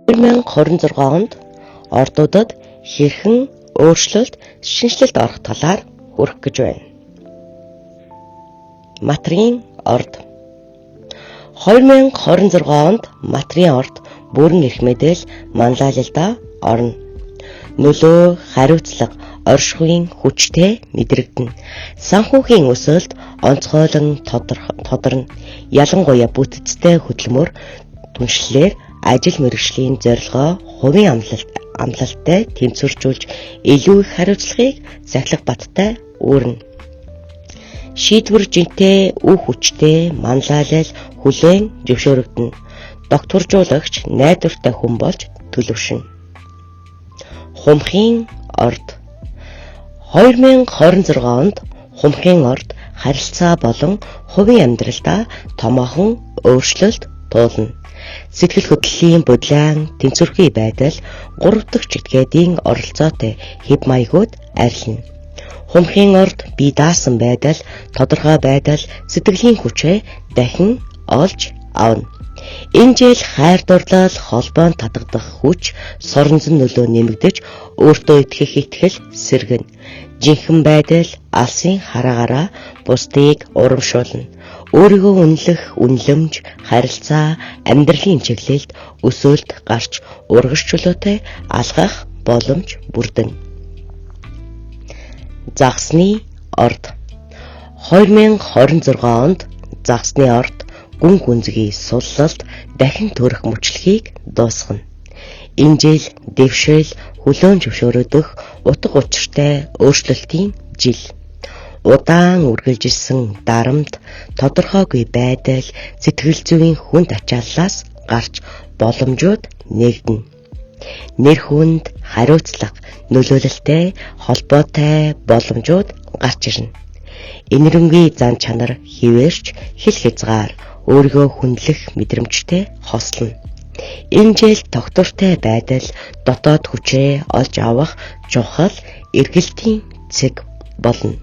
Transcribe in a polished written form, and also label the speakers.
Speaker 1: 2026 онд ордуудад хэрхэн өөрчлөлт, шинжилэлт орох талаар хүрэх гэж байна. Материйн орд. 2026 онд материйн орд бүрэн эрх мэдэл манлайлалдаа орно. Нөлөө, хариуцлага, оршихуйн хүчтэй мэдрэгдэнэ. Санхүүхийн өсөлт онцгойлон тодорно. Ялангуяа бүтцтэй хөдөлмөр түншлэлээр ажил мэргэжлийн зорилгоо хувийн амлалттай тэнцвэржүүлж илүү их хариуцлагыг сахилах баттай үүрнэ. Шийдвэр жинтэй, үх хүчтэй манлайлал хүлээн зөвшөөрөгдөнө. Докторжуулагч найдвартай хүн болж төлөвшинэ. Хумхийн орд. 2026 онд хумхийн орд харилцаа болон хувийн амьдралдаа томоохон өөрчлөлт туулна. Сэтгэл хөдлөлийн бодлон, тэнцвэрхий байдал, 3 дахь этгээдийн оролцоотой хэв маягууд арилна. Хумхийн орд бие даасан байдал, тодорхой байдал, сэтгэлийн хүчээ дахин олж авна. Энэ жил хайр дурлал, холбоон татагдах хүч, соронзон нөлөө нэмэгдэж, өөртөө итгэх итгэл сэргэнэ. Жинхэнэ байдал, алсын хараагаараа бусдыг урамшуулна. Өөрийгөө үнэлэх, үнэлэмж, харилцаа, амьдралын чиглэлд өсөлт гарч, урагш чөлөөтэй алхах боломж бүрдэнэ. Загсны орд. 2026 онд загсны орд гүн гүнзгий суллалт дахин төрөх мөчлөгийг дуусгана. Энэ жил дэвшил, хүлээн зөвшөөрөгдөх утга учиртай өөрчлөлтийн жил. Удаан үргэлжилсэн дарамт, тодорхойгүй байдал, сэтгэл зүйн хүнд ачааллаас гарч боломжууд нэгдэнэ. Нэр хүнд, хариуцлага, нөлөөлөлтэй холбоотой боломжууд гарч ирнэ. Энэрэнгүй зан чанар хിവэрч хэл хязгаар өөрийгөө хүндлэх мэдрэмжтэй хослоно. Энэ жил тогтвортой байдал, дотоод хүчээ олж авах чухал эргэлтийн цэг болно.